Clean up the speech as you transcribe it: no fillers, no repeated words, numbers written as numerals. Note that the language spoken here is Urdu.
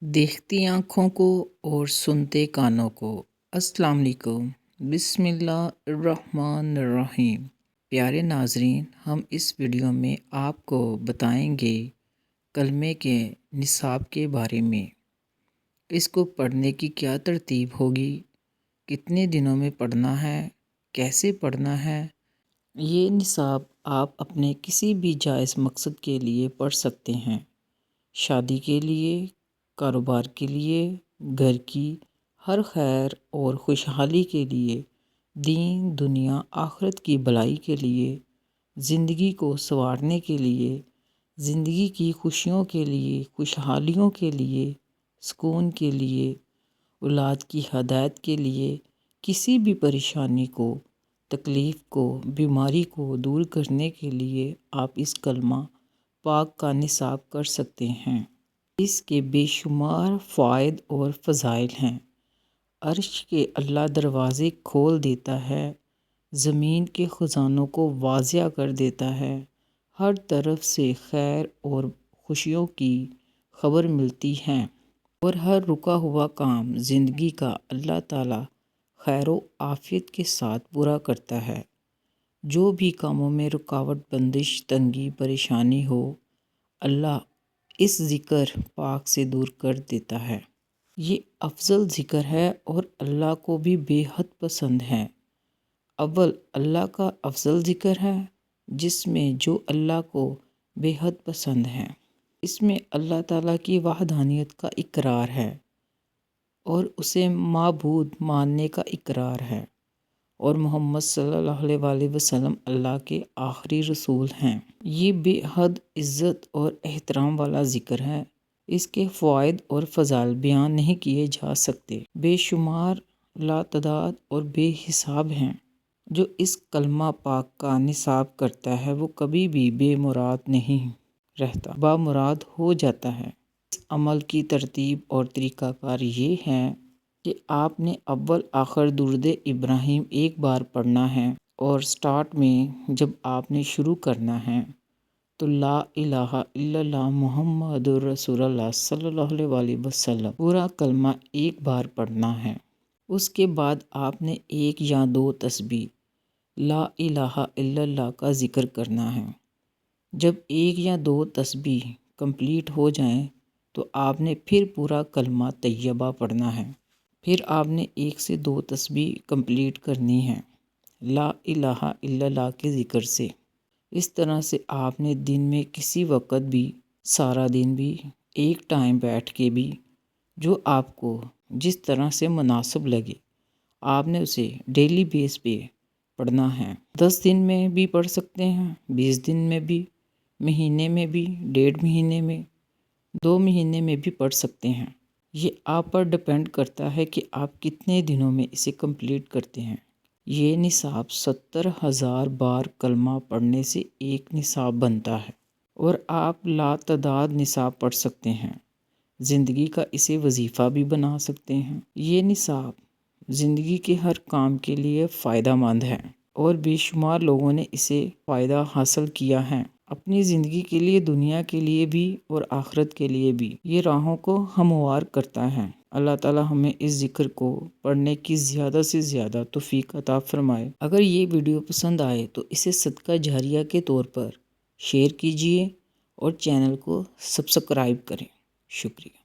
دیکھتی آنکھوں کو اور سنتے کانوں کو۔ السلام علیکم، بسم اللہ الرحمن الرحیم۔ پیارے ناظرین، ہم اس ویڈیو میں آپ کو بتائیں گے کلمے کے نصاب کے بارے میں۔ اس کو پڑھنے کی کیا ترتیب ہوگی، کتنے دنوں میں پڑھنا ہے، کیسے پڑھنا ہے۔ یہ نصاب آپ اپنے کسی بھی جائز مقصد کے لیے پڑھ سکتے ہیں، شادی کے لیے، کاروبار کے لیے، گھر کی ہر خیر اور خوشحالی کے لیے، دین دنیا آخرت کی بھلائی کے لیے، زندگی کو سنوارنے کے لیے، زندگی کی خوشیوں کے لیے، خوشحالیوں کے لیے، سکون کے لیے، اولاد کی ہدایت کے لیے، کسی بھی پریشانی کو، تکلیف کو، بیماری کو دور کرنے کے لیے آپ اس کلمہ پاک کا نصاب کر سکتے ہیں۔ اس کے بے شمار فوائد اور فضائل ہیں۔ عرش کے اللہ دروازے کھول دیتا ہے، زمین کے خزانوں کو واضح کر دیتا ہے، ہر طرف سے خیر اور خوشیوں کی خبر ملتی ہے، اور ہر رکا ہوا کام زندگی کا اللہ تعالیٰ خیر و عافیت کے ساتھ پورا کرتا ہے۔ جو بھی کاموں میں رکاوٹ، بندش، تنگی، پریشانی ہو، اللہ اس ذکر پاک سے دور کر دیتا ہے۔ یہ افضل ذکر ہے اور اللہ کو بھی بے حد پسند ہے۔ اول اللہ کا افضل ذکر ہے جس میں جو اللہ کو بے حد پسند ہے۔ اس میں اللہ تعالیٰ کی وحدانیت کا اقرار ہے اور اسے معبود ماننے کا اقرار ہے، اور محمد صلی اللہ علیہ وسلم اللہ کے آخری رسول ہیں۔ یہ بے حد عزت اور احترام والا ذکر ہے۔ اس کے فوائد اور فضائل بیان نہیں کیے جا سکتے، بے شمار، لاتعداد اور بے حساب ہیں۔ جو اس کلمہ پاک کا نصاب کرتا ہے وہ کبھی بھی بے مراد نہیں رہتا، بامراد ہو جاتا ہے۔ اس عمل کی ترتیب اور طریقہ کار یہ ہے کہ آپ نے اول آخر درود ابراہیم ایک بار پڑھنا ہے، اور سٹارٹ میں جب آپ نے شروع کرنا ہے تو لا الہ الا اللہ محمد رسول اللہ صلی اللہ علیہ وسلم پورا کلمہ ایک بار پڑھنا ہے۔ اس کے بعد آپ نے ایک یا دو تسبیح لا الہ الا اللہ کا ذکر کرنا ہے۔ جب ایک یا دو تسبیح کمپلیٹ ہو جائیں تو آپ نے پھر پورا کلمہ طیبہ پڑھنا ہے۔ پھر آپ نے ایک سے دو تسبیح کمپلیٹ کرنی ہے لا الہ الا اللہ کے ذکر سے۔ اس طرح سے آپ نے دن میں کسی وقت بھی، سارا دن بھی، ایک ٹائم بیٹھ کے بھی، جو آپ کو جس طرح سے مناسب لگے آپ نے اسے ڈیلی بیس پہ پڑھنا ہے۔ 10 دن میں بھی پڑھ سکتے ہیں، 20 دن میں بھی، مہینے میں بھی، 1.5 مہینے میں، 2 مہینے میں بھی پڑھ سکتے ہیں۔ یہ آپ پر ڈپینڈ کرتا ہے کہ آپ کتنے دنوں میں اسے کمپلیٹ کرتے ہیں۔ یہ نصاب 70,000 بار کلمہ پڑھنے سے ایک نصاب بنتا ہے، اور آپ لاتعداد نصاب پڑھ سکتے ہیں۔ زندگی کا اسے وظیفہ بھی بنا سکتے ہیں۔ یہ نصاب زندگی کے ہر کام کے لیے فائدہ مند ہے، اور بے شمار لوگوں نے اسے فائدہ حاصل کیا ہے، اپنی زندگی کے لیے، دنیا کے لیے بھی اور آخرت کے لیے بھی۔ یہ راہوں کو ہموار کرتا ہے۔ اللہ تعالیٰ ہمیں اس ذکر کو پڑھنے کی زیادہ سے زیادہ توفیق عطا فرمائے۔ اگر یہ ویڈیو پسند آئے تو اسے صدقہ جاریہ کے طور پر شیئر کیجیے اور چینل کو سبسکرائب کریں۔ شکریہ۔